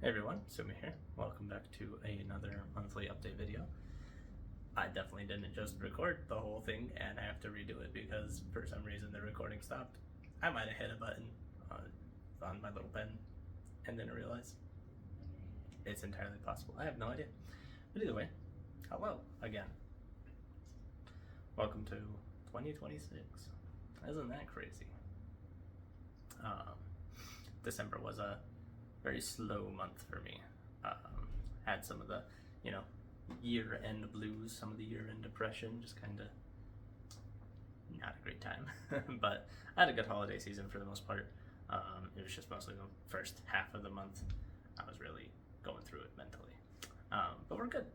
Hey everyone, Sumi here. Welcome back to another monthly update video. I definitely didn't just record the whole thing and I have to redo it because for some reason the recording stopped. I might have hit a button on my little pen and didn't realize. It's entirely possible. I have no idea. But either way, hello again. Welcome to 2026. Isn't that crazy? December was a very slow month for me. Had some of the, year-end blues, some of the year-end depression, just kind of not a great time. But I had a good holiday season for the most part. It was just mostly the first half of the month. I was really going through it mentally. But we're good.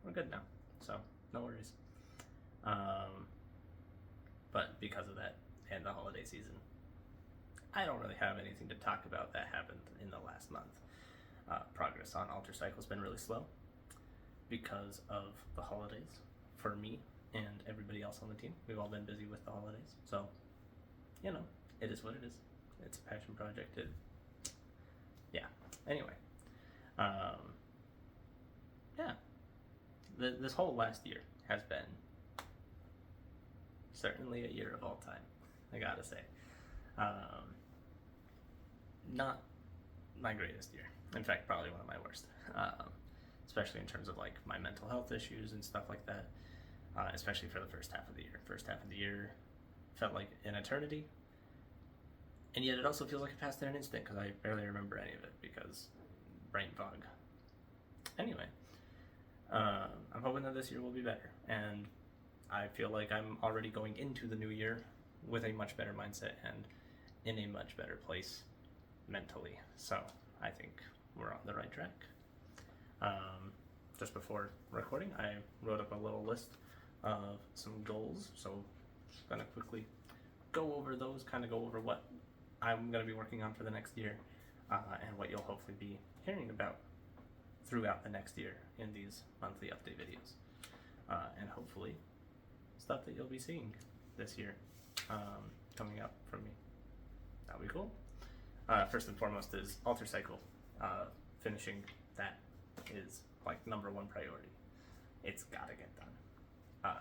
We're good now, so no worries. But because of that and the holiday season, I don't really have anything to talk about that happened in the last month. Progress on Alter Cycle's been really slow because of the holidays for me and everybody else on the team. We've all been busy with the holidays, so it is what it is. It's a passion project. Anyway, this whole last year has been certainly a year of all time, I gotta say. Not my greatest year. In fact, probably one of my worst. Especially in terms of like my mental health issues and stuff like that. Especially for the first half of the year. First half of the year felt like an eternity, and yet it also feels like it passed in an instant because I barely remember any of it because brain fog. Anyway, I'm hoping that this year will be better, and I feel like I'm already going into the new year with a much better mindset and in a much better place mentally. So I think we're on the right track. Just before recording, I wrote up a little list of some goals. So just gonna quickly go over those, kind of go over what I'm gonna be working on for the next year, and what you'll hopefully be hearing about throughout the next year in these monthly update videos, and hopefully stuff that you'll be seeing this year coming up from me. That'll be cool. First and foremost is Alter Cycle. Finishing that is like number one priority. It's gotta get done.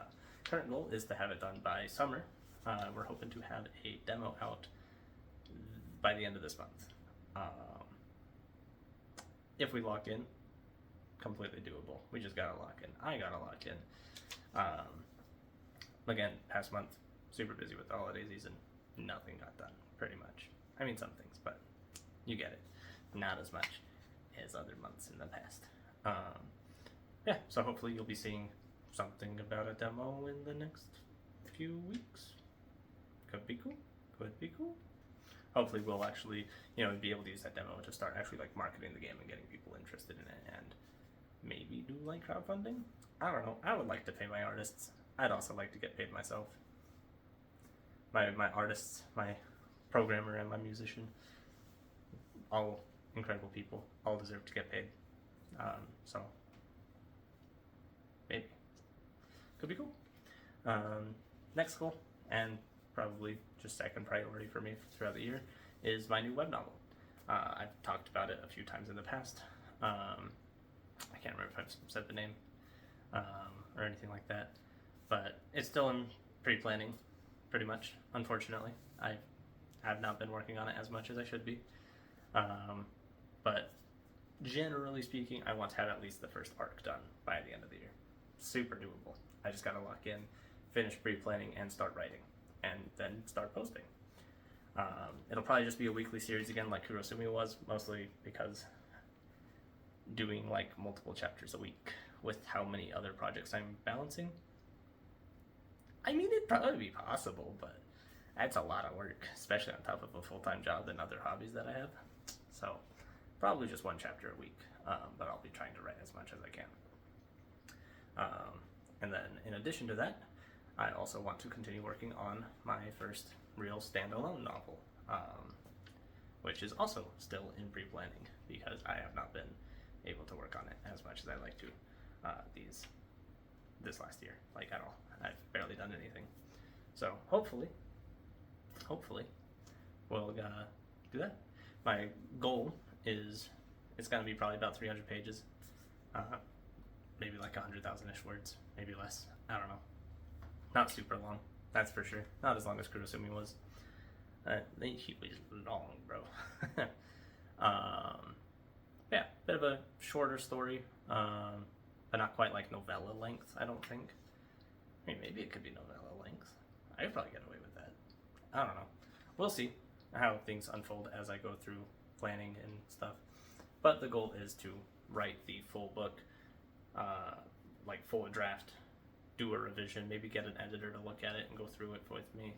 Current goal is to have it done by summer. We're hoping to have a demo out by the end of this month. If we lock in, completely doable. We just gotta lock in. I gotta lock in. Again, past month, super busy with the holiday season. Nothing got done, pretty much. I mean, some things, but you get it. Not as much as other months in the past. So hopefully you'll be seeing something about a demo in the next few weeks. Could be cool. Could be cool. Hopefully we'll actually, be able to use that demo to start actually like marketing the game and getting people interested in it, and maybe do like crowdfunding. I don't know. I would like to pay my artists. I'd also like to get paid myself. My artists, my programmer, and my musician, all incredible people, all deserve to get paid. So maybe could be cool. Next goal, and probably just second priority for me throughout the year, is my new web novel. I've talked about it a few times in the past. I can't remember if I've said the name or anything like that, but it's still in pre-planning, pretty much. Unfortunately, I have not been working on it as much as I should be. But generally speaking, I want to have at least the first arc done by the end of the year. Super doable. I just gotta lock in, finish pre-planning, and start writing, and then start posting. It'll probably just be a weekly series again, like Kurosumi was, mostly because doing like multiple chapters a week with how many other projects I'm balancing. I mean, it'd probably be possible, but that's a lot of work, especially on top of a full-time job and other hobbies that I have. So probably just one chapter a week, but I'll be trying to write as much as I can. And then in addition to that, I also want to continue working on my first real standalone novel, which is also still in pre-planning because I have not been able to work on it as much as I like to this last year, like at all. I've barely done anything. So hopefully we'll do that. My goal is It's gonna be probably about 300 pages, maybe like 100,000-ish words, maybe less. I don't know. Not super long, that's for sure. Not as long as Kurosumi was. He was long, bro. Yeah, bit of a shorter story, but not quite like novella length, I don't think. I mean, maybe it could be novella length. I could probably get away with that. I don't know. We'll see how things unfold as I go through planning and stuff. But the goal is to write the full book, like full draft, do a revision, maybe get an editor to look at it and go through it with me.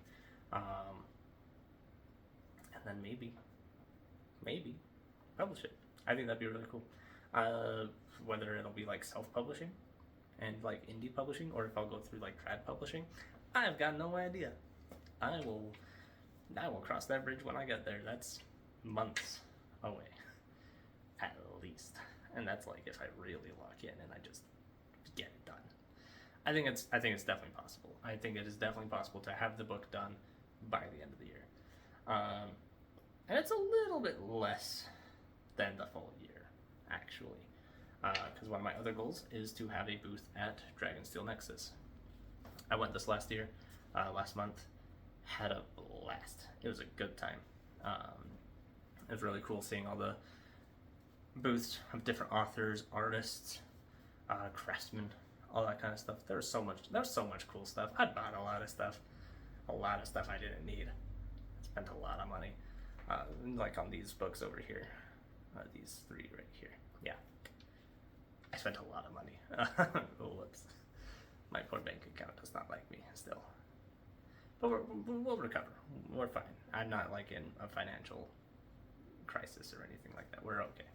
And then maybe publish it. I think that'd be really cool. Whether it'll be like self-publishing and like indie publishing, or if I'll go through like trad publishing, I've got no idea. I will cross that bridge when I get there. That's months away, at least. And that's like if I really lock in and I just get it done. I think it's definitely possible. I think it is definitely possible to have the book done by the end of the year. And it's a little bit less than the full year, actually. Because one of my other goals is to have a booth at Dragonsteel Nexus. I went this last month, had a blast. It was a good time. It was really cool seeing all the booths of different authors, artists, craftsmen, all that kind of stuff. There was so much cool stuff. I bought a lot of stuff I didn't need. Spent a lot of money, like on these books over here, these 3 right here. Yeah, I spent a lot of money. Oh, whoops. My poor bank account does not like me still. But we'll recover. We're fine. I'm not like in a financial crisis or anything like that. We're okay.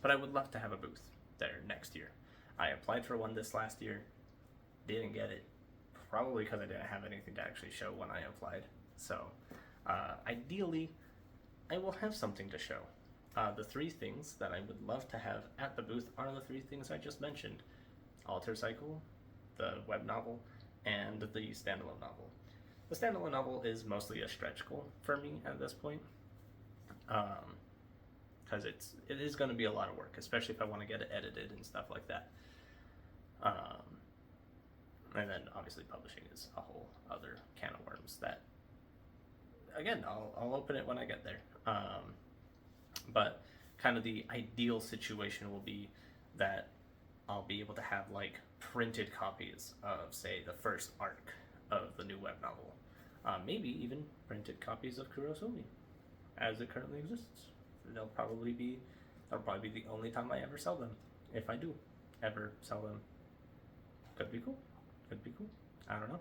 But I would love to have a booth there next year. I applied for one this last year, didn't get it, probably because I didn't have anything to actually show when I applied. So ideally, I will have something to show. The 3 things that I would love to have at the booth are the 3 things I just mentioned: Alter Cycle, the web novel, and the standalone novel. The standalone novel is mostly a stretch goal for me at this point, because it is going to be a lot of work, especially if I want to get it edited and stuff like that. And then obviously publishing is a whole other can of worms that, again, I'll open it when I get there. But kind of the ideal situation will be that I'll be able to have like printed copies of, say, the first arc of the new web novel. Maybe even printed copies of Kurosumi as it currently exists. That'll probably be the only time I ever sell them, if I do ever sell them. Could be cool. I don't know.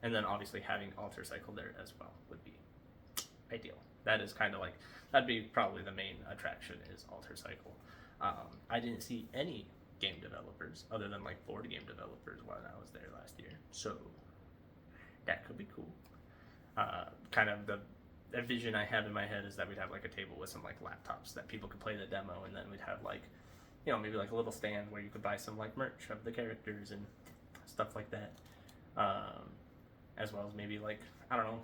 And then obviously having Alter Cycle there as well would be ideal. That is kind of like, that'd be probably the main attraction, is Alter Cycle. I didn't see any game developers other than like board game developers when I was there last year, so that could be cool. Kind of the vision I have in my head is that we'd have like a table with some like laptops that people could play the demo, and then we'd have like, you know, maybe like a little stand where you could buy some like merch of the characters and stuff like that, as well as maybe like, I don't know,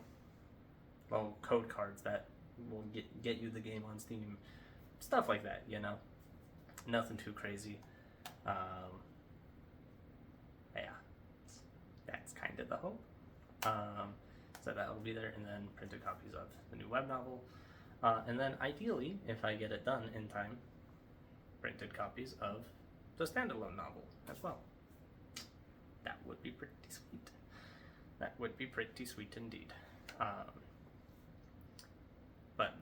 well, code cards that will get you the game on Steam, stuff like that, you know, nothing too crazy. Yeah, that's kind of the hope. So that will be there, and then printed copies of the new web novel, and then ideally, if I get it done in time, printed copies of the standalone novel as well. That would be pretty sweet. That would be pretty sweet indeed. But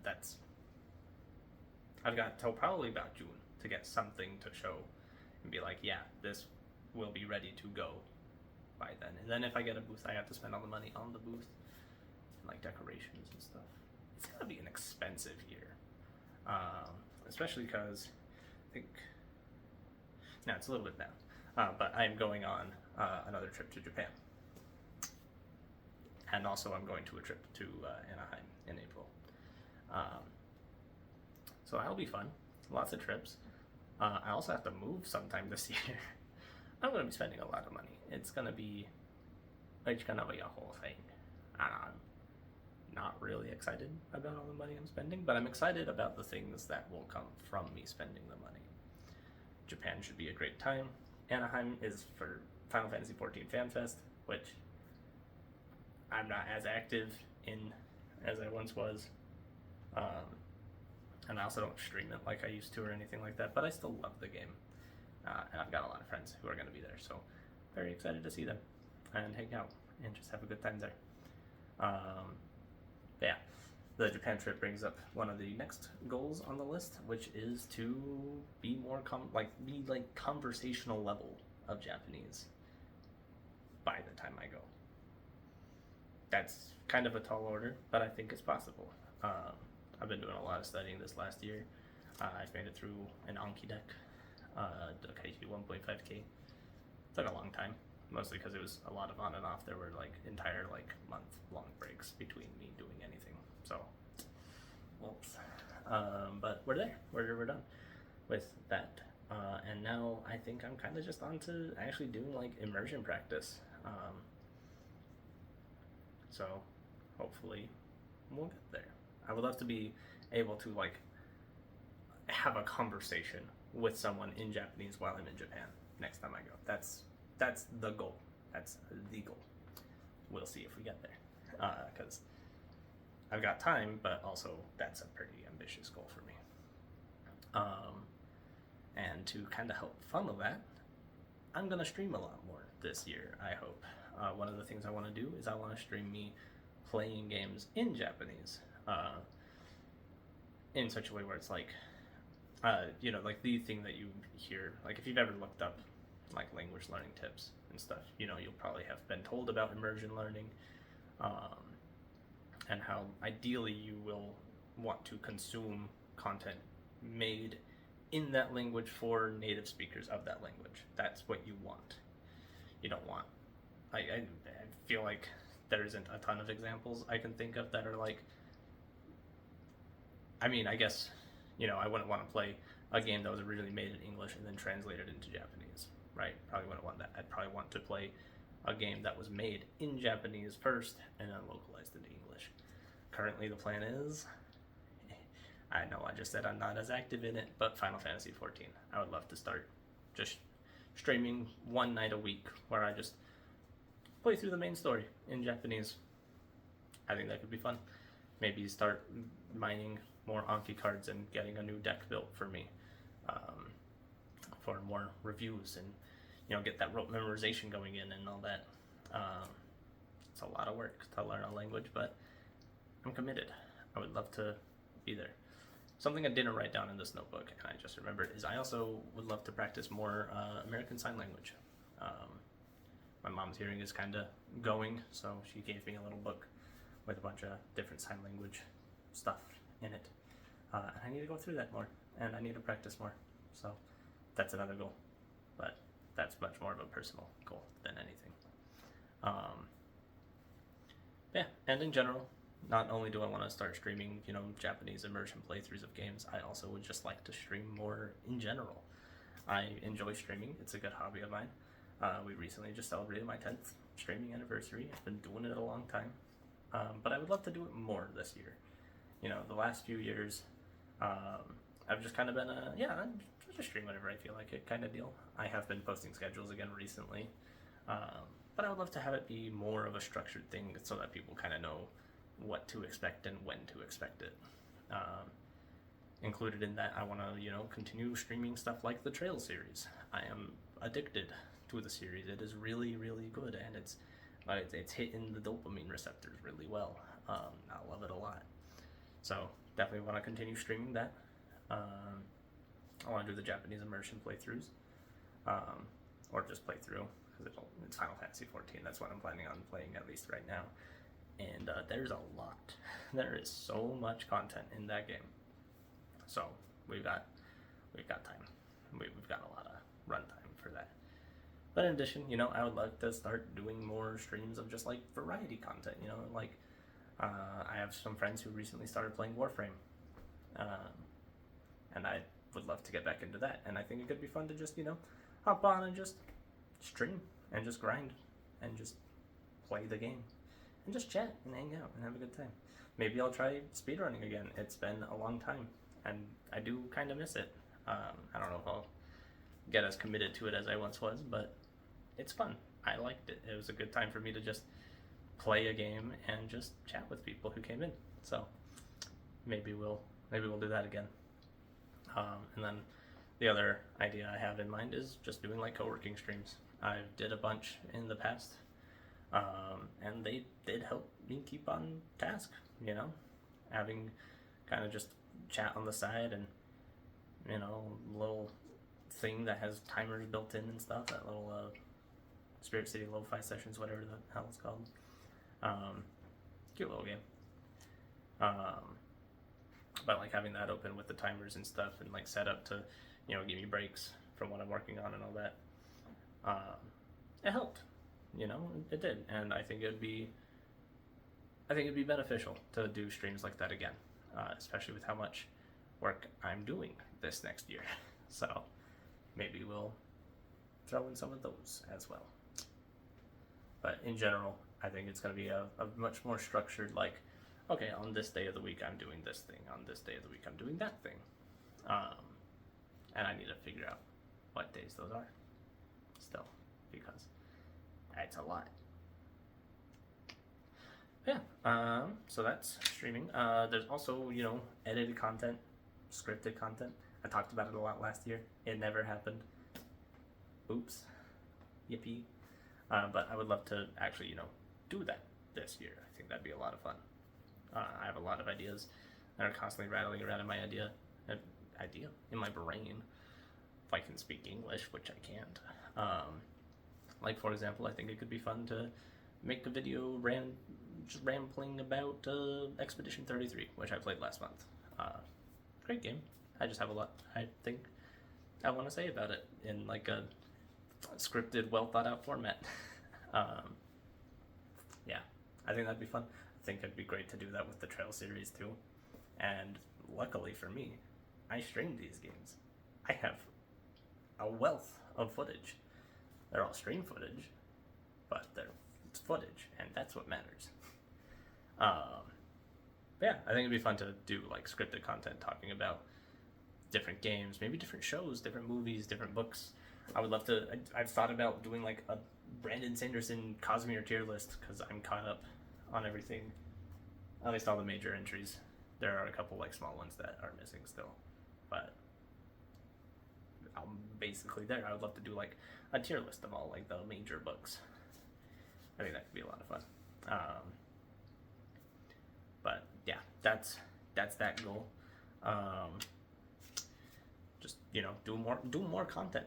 I've got till probably about June to get something to show and be like, yeah, this will be ready to go by then. And then if I get a booth, I have to spend all the money on the booth, and like decorations and stuff. It's gonna be an expensive year, especially because I think, no, it's a little bit now, but I'm going on another trip to Japan, and also I'm going to a trip to Anaheim in April. So that'll be fun. Lots of trips. I also have to move sometime this year. I'm going to be spending a lot of money. It's going to be a whole thing. not really excited about all the money I'm spending, but I'm excited about the things that will come from me spending the money. Japan should be a great time. Anaheim is for Final Fantasy XIV Fan Fest, which I'm not as active in as I once was. And I also don't stream it like I used to or anything like that, but I still love the game. And I've got a lot of friends who are going to be there, so very excited to see them and hang out and just have a good time there. Yeah, the Japan trip brings up one of the next goals on the list, which is to be more conversational level of Japanese by the time I go. That's kind of a tall order, but I think it's possible. I've been doing a lot of studying this last year. I've made it through an Anki deck, Kaiju 1.5k. Took a long time, mostly because it was a lot of on and off. There were like entire month-long breaks between me doing anything. So, whoops. But we're there. We're done with that. And now I think I'm kind of just on to actually doing like immersion practice. So hopefully we'll get there. I would love to be able to like have a conversation with someone in Japanese while I'm in Japan next time I go. That's the goal. That's the goal. We'll see if we get there. Because I've got time, but also that's a pretty ambitious goal for me. And to kind of help funnel that, I'm going to stream a lot more this year, I hope. One of the things I want to do is I want to stream me playing games in Japanese in such a way where it's like, like the thing that you hear, like if you've ever looked up like language learning tips and stuff, you'll probably have been told about immersion learning and how ideally you will want to consume content made in that language for native speakers of that language. That's what you want. You don't want, I feel like there isn't a ton of examples I can think of that are like, I guess, I wouldn't want to play a game that was originally made in English and then translated into Japanese, right? Probably wouldn't want that. I'd probably want to play a game that was made in Japanese first and then localized into English. Currently the plan is, I know I just said I'm not as active in it, but Final Fantasy XIV. I would love to start just streaming one night a week where I just play through the main story in Japanese. I think that could be fun. Maybe start mining more Anki cards and getting a new deck built for me for more reviews and get that rote memorization going in and all that. It's a lot of work to learn a language, but I'm committed. I would love to be there. Something I didn't write down in this notebook, and I just remembered, is I also would love to practice more American Sign Language. My mom's hearing is kind of going, so she gave me a little book with a bunch of different sign language stuff in it. And I need to go through that more, and I need to practice more. So that's another goal, but that's much more of a personal goal than anything. Yeah, and in general, not only do I want to start streaming, Japanese immersion playthroughs of games, I also would just like to stream more in general. I enjoy streaming. It's a good hobby of mine. We recently just celebrated my 10th streaming anniversary. I've been doing it a long time. But I would love to do it more this year. The last few years, I've just kind of been just stream whenever I feel like it kind of deal. I have been posting schedules again recently. But I would love to have it be more of a structured thing so that people kind of know what to expect and when to expect it. Included in that, I want to, continue streaming stuff like the Trail series. I am addicted to the series. It is really, really good, and it's hitting the dopamine receptors really well. I love it a lot. So definitely want to continue streaming that. I want to do the Japanese immersion playthroughs, or just play through, because it's Final Fantasy XIV. That's what I'm planning on playing, at least right now. And there's a lot. There is so much content in that game. So we've got time. We've got a lot of runtime for that. But in addition, I would like to start doing more streams of just like variety content. I have some friends who recently started playing Warframe, and I would love to get back into that. And I think it could be fun to just hop on and just stream and just grind and just play the game and just chat and hang out and have a good time. maybe I'll try speedrunning again. It's been a long time, and I do kind of miss it. I don't know if I'll get as committed to it as I once was, but it's fun. I liked it. It was a good time for me to just play a game and just chat with people who came in. So maybe we'll do that again. And then the other idea I have in mind is just doing like co-working streams. I did a bunch in the past, and they did help me keep on task. You know, having kind of just chat on the side and little thing that has timers built in and stuff. That little Spirit City Lo-Fi Sessions, whatever the hell it's called. Cute little game. But like having that open with the timers and stuff and like set up to, give me breaks from what I'm working on and all that. It helped, it did. And I think it'd be beneficial to do streams like that again, especially with how much work I'm doing this next year. So maybe we'll throw in some of those as well. But in general, I think it's going to be a much more structured, like, okay, on this day of the week I'm doing this thing, on this day of the week I'm doing that thing. And I need to figure out what days those are still, because it's a lot. Yeah, so that's streaming. There's also, edited content, scripted content. I talked about it a lot last year. It never happened. Oops. Yippee. But I would love to actually, do that this year. I think that'd be a lot of fun. I have a lot of ideas that are constantly rattling around in my idea in my brain. If I can speak English, which I can't. Like, for example, I think it could be fun to make a video just rambling about Expedition 33, which I played last month. Great game. I just have a lot I think I want to say about it in like a scripted, well thought out format. Yeah, I think that'd be fun. I think it'd be great to do that with the Trail series too. And luckily for me, I streamed these games. I have a wealth of footage. They're all stream footage, but it's footage, and that's what matters. Yeah, I think it'd be fun to do like scripted content talking about different games, maybe different shows, different movies, different books. I would love to. I've thought about doing like a Brandon Sanderson Cosmere tier list because I'm caught up on everything, at least all the major entries. There are a couple like small ones that are missing still, but I'm basically there. I would love to do like a tier list of all like the major books. I think that could be a lot of fun. But yeah, that's that goal. Just do more content,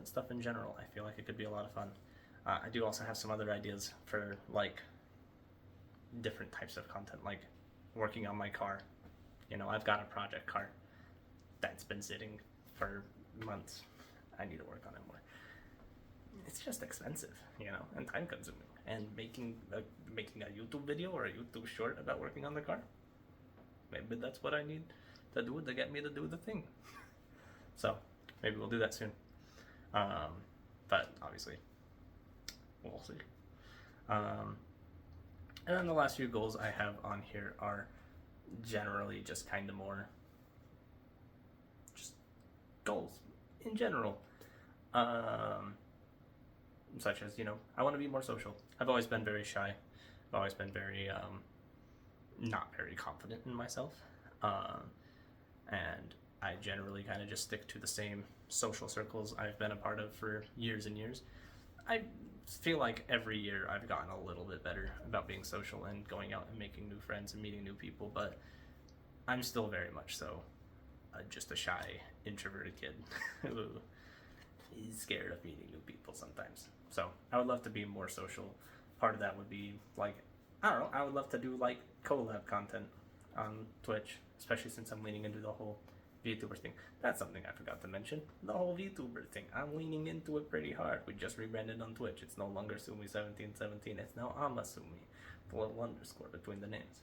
stuff in general. I feel like it could be a lot of fun. I do also have some other ideas for like different types of content, like working on my car. I've got a project car that's been sitting for months. I need to work on it more. It's just expensive, and time consuming. And making a YouTube video or a YouTube short about working on the car, maybe that's what I need to do to get me to do the thing. So maybe we'll do that soon. But obviously, we'll see. And then the last few goals I have on here are generally just kind of more just goals in general. Such as, I want to be more social. I've always been very shy. I've always been very, not very confident in myself. And I generally kind of just stick to the same social circles I've been a part of for years and years. I feel like every year I've gotten a little bit better about being social and going out and making new friends and meeting new people, but I'm still very much so just a shy, introverted kid who is scared of meeting new people sometimes. So I would love to be more social. Part of that would be like, I don't know, I would love to do like collab content on Twitch, especially since I'm leaning into the whole VTuber thing. That's something I forgot to mention. The whole VTuber thing. I'm leaning into it pretty hard. We just rebranded on Twitch. It's no longer Sumi1717. It's now Amasumi. With a little underscore between the names.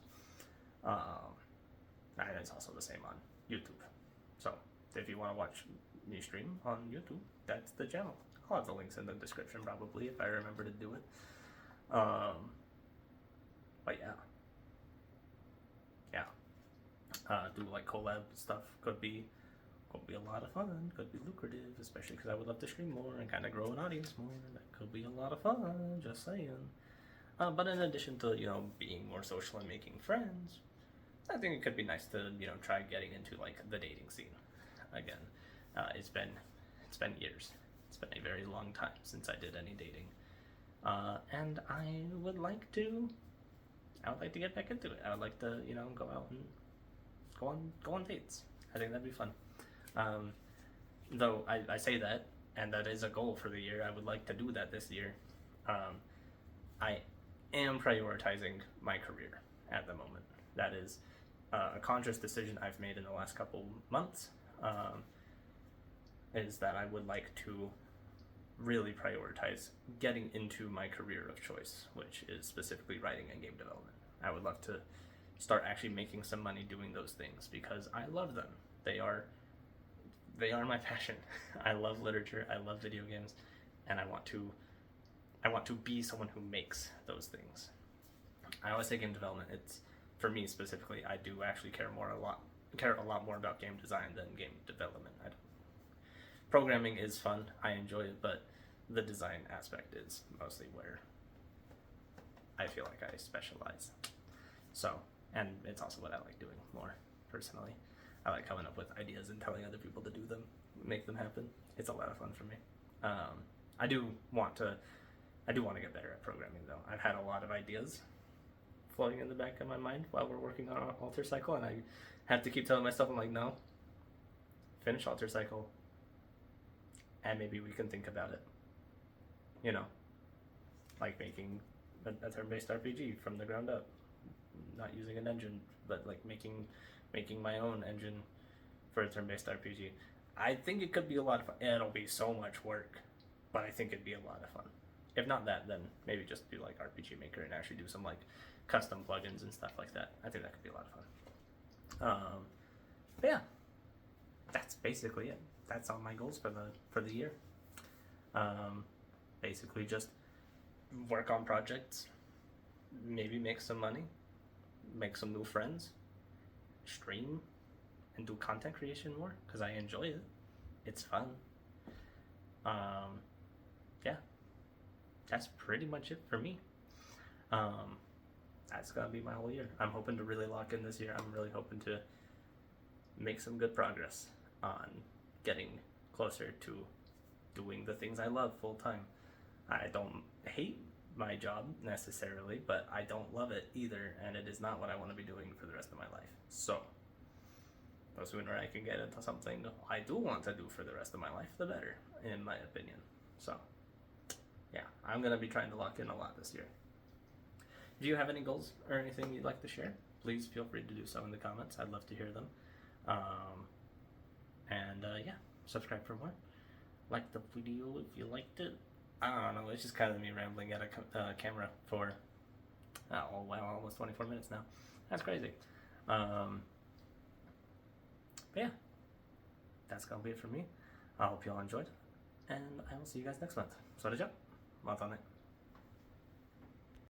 And it's also the same on YouTube. So if you want to watch me stream on YouTube, that's the channel. I'll have the links in the description probably if I remember to do it. But yeah. Do like collab stuff. Could be a lot of fun. Could be lucrative, especially because I would love to stream more and kind of grow an audience more. That could be a lot of fun. Just saying. But in addition to being more social and making friends, I think it could be nice to try getting into like the dating scene again. It's been years. It's been a very long time since I did any dating, and I would like to get back into it. I would like to go out and go on dates. I think that'd be fun. Though I say that, and that is a goal for the year. I would like to do that this year. I am prioritizing my career at the moment. That is a conscious decision I've made in the last couple months. Is that I would like to really prioritize getting into my career of choice, which is specifically writing and game development. I would love to start actually making some money doing those things because I love them. They are my passion. I love literature, I love video games, and I want to be someone who makes those things. I always say game development, it's for me specifically, I do actually care a lot more about game design than game development. Programming is fun, I enjoy it, but the design aspect is mostly where I feel like I specialize. So, and it's also what I like doing more personally. I like coming up with ideas and telling other people to do them, make them happen. It's a lot of fun for me. I do want to get better at programming though. I've had a lot of ideas floating in the back of my mind while we're working on Alter Cycle, and I have to keep telling myself, I'm like, no, finish Alter Cycle, and maybe we can think about it. Like making a turn-based RPG from the ground up, not using an engine, but like making my own engine for a turn-based RPG. I think it could be a lot of fun. It'll be so much work, but I think it'd be a lot of fun. If not that, then maybe just do like RPG Maker and actually do some like custom plugins and stuff like that. I think that could be a lot of fun. But yeah, that's basically it. That's all my goals for the year. Basically just work on projects, maybe make some money, make some new friends, stream, and do content creation more because I enjoy it. It's fun. Yeah, that's pretty much it for me. That's gonna be my whole year. I'm hoping to really lock in this year. I'm really hoping to make some good progress on getting closer to doing the things I love full time. I don't hate my job necessarily, but I don't love it either, and it is not what I want to be doing for the rest of my life. So the sooner I can get into something I do want to do for the rest of my life, the better, in my opinion. So yeah, I'm gonna be trying to lock in a lot this year. If you have any goals or anything you'd like to share, please feel free to do so in the comments. I'd love to hear them. Yeah, subscribe for more. Like the video if you liked it. I don't know, it's just kind of me rambling at a camera for, almost 24 minutes now. That's crazy. But yeah, that's gonna be it for me. I hope you all enjoyed, and I will see you guys next month. Så det är det. Mat on it.